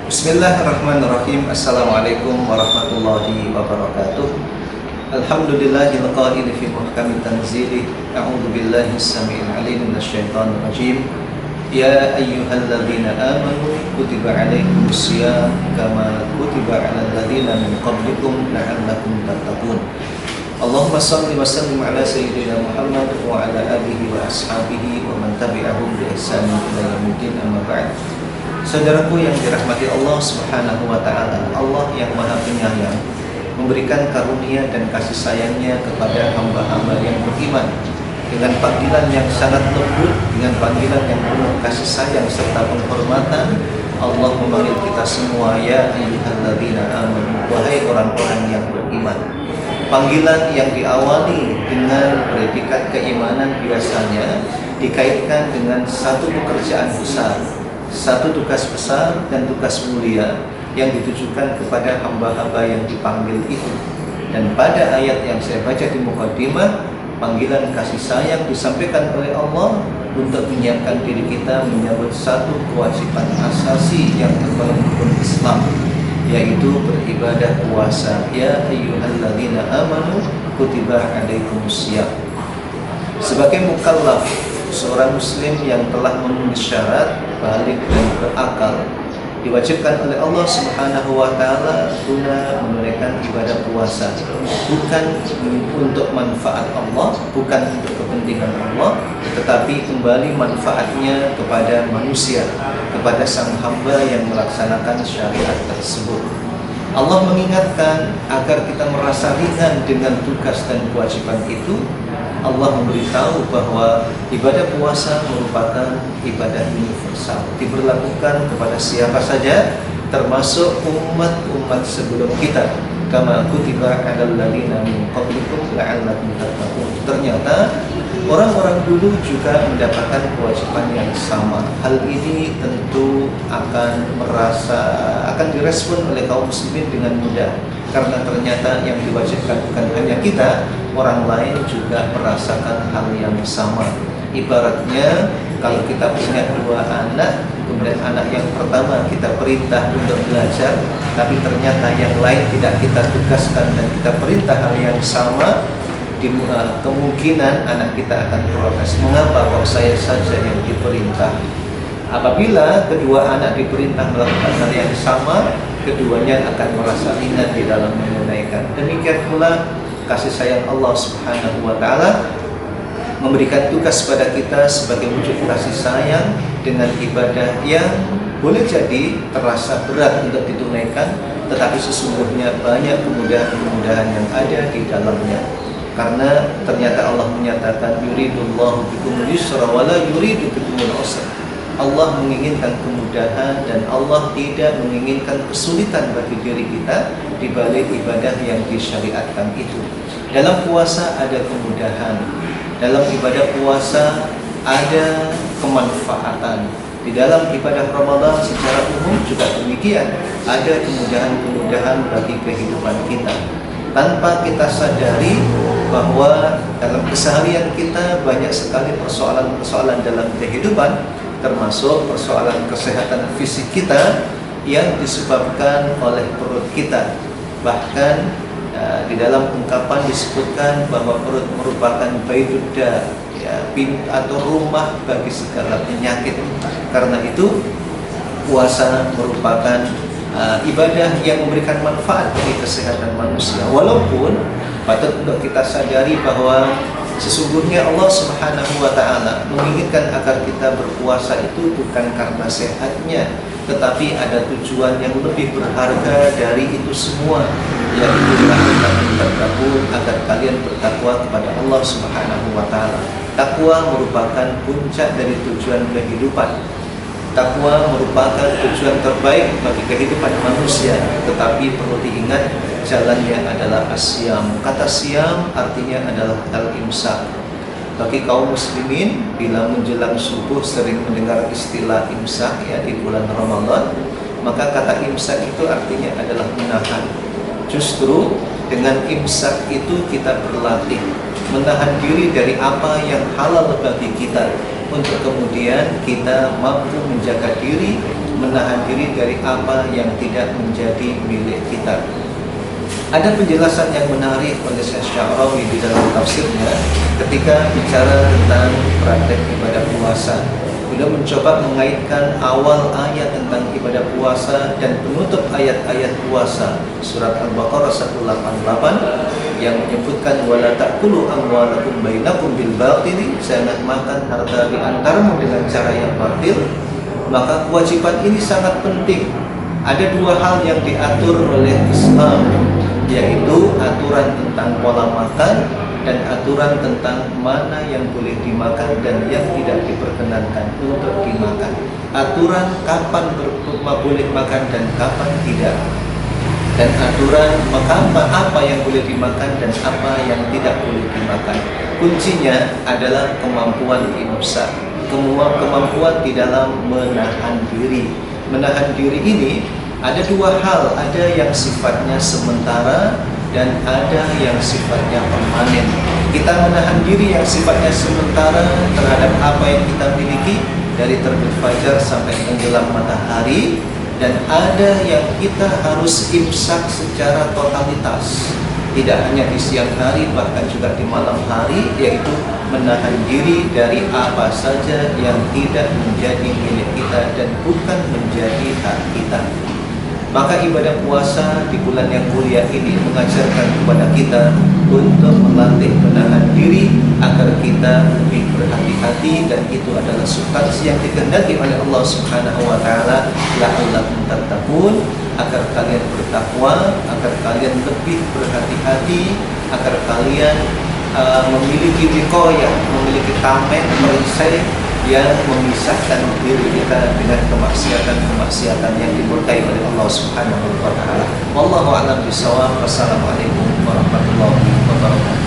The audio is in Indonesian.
Bismillahirrahmanirrahim. Assalamualaikum warahmatullahi wabarakatuh. Alhamdulillahil qa'ili fi muhkamit tanzilih. A'udzu billahi samii'il 'aliim minasyaitonir rajim. Ya ayyuhalladzina amanu kutiba 'alaikumus shiyam kama kutiba 'alal ladzina min qablikum la'allakum tattaqun. Allahumma shalli wa sallim ala sayyidina Muhammad wa ala alihi wa ashabihi wa man tabi'ahum bi ihsanin ila yaumil amma ba'd. Saudaraku yang dirahmati Allah Subhanahu wa taala, Allah yang Maha Penyayang memberikan karunia dan kasih sayangnya kepada hamba-hamba yang beriman dengan panggilan yang sangat lembut, dengan panggilan yang penuh kasih sayang serta penghormatan. Allah memanggil kita semua, ya ayyuhalladzina amanu, wahai orang-orang yang beriman. Panggilan yang diawali dengan predikat keimanan biasanya dikaitkan dengan satu pekerjaan besar, satu tugas besar dan tugas mulia yang ditujukan kepada hamba-hamba yang dipanggil itu. Dan pada ayat yang saya baca di mukadimah, panggilan kasih sayang disampaikan oleh Allah untuk menyiapkan diri kita menyambut satu kewajiban asasi yang terdalam rukun Islam, yaitu beribadah puasa. Ya ayyuhalladzina amanu kutiba 'alaikumus shiyam. Sebagai mukallaf, seorang muslim yang telah memenuhi syarat balik dan berakal, diwajibkan oleh Allah Subhanahu wa taala guna menunaikan ibadah puasa, bukan untuk manfaat Allah, bukan untuk kepentingan Allah, tetapi kembali manfaatnya kepada manusia, kepada sang hamba yang melaksanakan syariat tersebut. Allah mengingatkan agar kita merasa ringan dengan tugas dan kewajiban itu. Allah memberitahu bahwa ibadah puasa merupakan ibadah universal, diberlakukan kepada siapa saja, termasuk umat-umat sebelum kita. Kama kutiba 'alal ladzina min qablikum la'allakum tattaqun. Ternyata orang-orang dulu juga mendapatkan kewajiban yang sama. Hal ini tentu akan direspon oleh kaum muslimin dengan mudah, karena ternyata yang diwajibkan bukan hanya kita, orang lain juga merasakan hal yang sama. Ibaratnya kalau kita punya dua anak, kemudian anak yang pertama kita perintah untuk belajar, tapi ternyata yang lain tidak kita tugaskan dan kita perintah hal yang sama, kemungkinan anak kita akan protes, mengapa kok saya saja yang diperintah? Apabila kedua anak diperintah melakukan hal yang sama, keduanya akan merasa ringan di dalam menunaikan. Demikian pula kasih sayang Allah Subhanahu wa taala memberikan tugas pada kita sebagai wujud kasih sayang dengan ibadah yang boleh jadi terasa berat untuk ditunaikan, tetapi sesungguhnya banyak kemudahan-kemudahan yang ada di dalamnya. Karena ternyata Allah menyatakan yuridullahu bikumul yusra wa la yuridu bikumul usra. Allah menginginkan kemudahan dan Allah tidak menginginkan kesulitan bagi diri kita di balik ibadah yang disyariatkan itu. Dalam puasa ada kemudahan, dalam ibadah puasa ada kemanfaatan. Di dalam ibadah Ramadan secara umum juga demikian, ada kemudahan-kemudahan bagi kehidupan kita. Tanpa kita sadari bahwa dalam keseharian kita banyak sekali persoalan-persoalan dalam kehidupan, termasuk persoalan kesehatan fisik kita yang disebabkan oleh perut kita. Bahkan di dalam ungkapan disebutkan bahwa perut merupakan baitudda, ya, atau rumah bagi segala penyakit. Karena itu puasa merupakan ibadah yang memberikan manfaat bagi kesehatan manusia. Walaupun patut untuk kita sadari bahwa sesungguhnya Allah Subhanahu wa taala menginginkan agar kita berpuasa itu bukan karena sehatnya, tetapi ada tujuan yang lebih berharga dari itu semua, yaitu agar kalian bertakwa kepada Allah Subhanahu wa taala. Takwa merupakan puncak dari tujuan kehidupan. Takwa merupakan tujuan terbaik bagi kehidupan manusia, tetapi perlu diingat jalannya adalah asyam. Kata siam artinya adalah al-imsak. Bagi kaum muslimin, bila menjelang subuh sering mendengar istilah imsak, ya, di bulan Ramadan, maka kata imsak itu artinya adalah menahan. Justru dengan imsak itu kita berlatih menahan diri dari apa yang halal bagi kita, untuk kemudian kita mampu menjaga diri, menahan diri dari apa yang tidak menjadi milik kita. Ada penjelasan yang menarik oleh Syekh Sya'rawi di dalam tafsirnya ketika bicara tentang praktek ibadah puasa. Beliau mencoba mengaitkan awal ayat tentang ibadah puasa dan penutup ayat-ayat puasa surat Al-Baqarah 188 yang menyebutkan wala ta'kulu amwalakum bainakum bil batili, jangan makan harta di antaramu dengan cara yang batil. Maka kewajiban ini sangat penting. Ada dua hal yang diatur oleh Islam, yaitu aturan tentang pola makan dan aturan tentang mana yang boleh dimakan dan yang tidak diperkenankan untuk dimakan. Aturan kapan boleh makan dan kapan tidak. Dan aturan apa yang boleh dimakan dan apa yang tidak boleh dimakan. Kuncinya adalah kemampuan imsak, kemampuan di dalam menahan diri. Menahan diri ini ada dua hal, ada yang sifatnya sementara dan ada yang sifatnya permanen. Kita menahan diri yang sifatnya sementara terhadap apa yang kita miliki dari terbit fajar sampai tenggelam matahari, dan ada yang kita harus imsak secara totalitas, tidak hanya di siang hari bahkan juga di malam hari, yaitu menahan diri dari apa saja yang tidak menjadi milik kita dan bukan menjadi hak kita. Maka ibadah puasa di bulan yang mulia ini mengajarkan kepada kita untuk melatih menahan diri agar kita lebih berhati-hati, dan itu adalah substansi yang dikehendaki oleh Allah Subhanahu wa taala, la'allakum tattaqun, agar kalian bertakwa, agar kalian lebih berhati-hati, agar kalian memiliki wiqayah, memiliki tameng, perisai yang memisahkan diri kita dengan kemaksiatan-kemaksiatan yang dimurkai oleh Allah Subhanahu wa taala. Wallahu a'lam bishawab. Wassalamualaikum warahmatullahi wabarakatuh.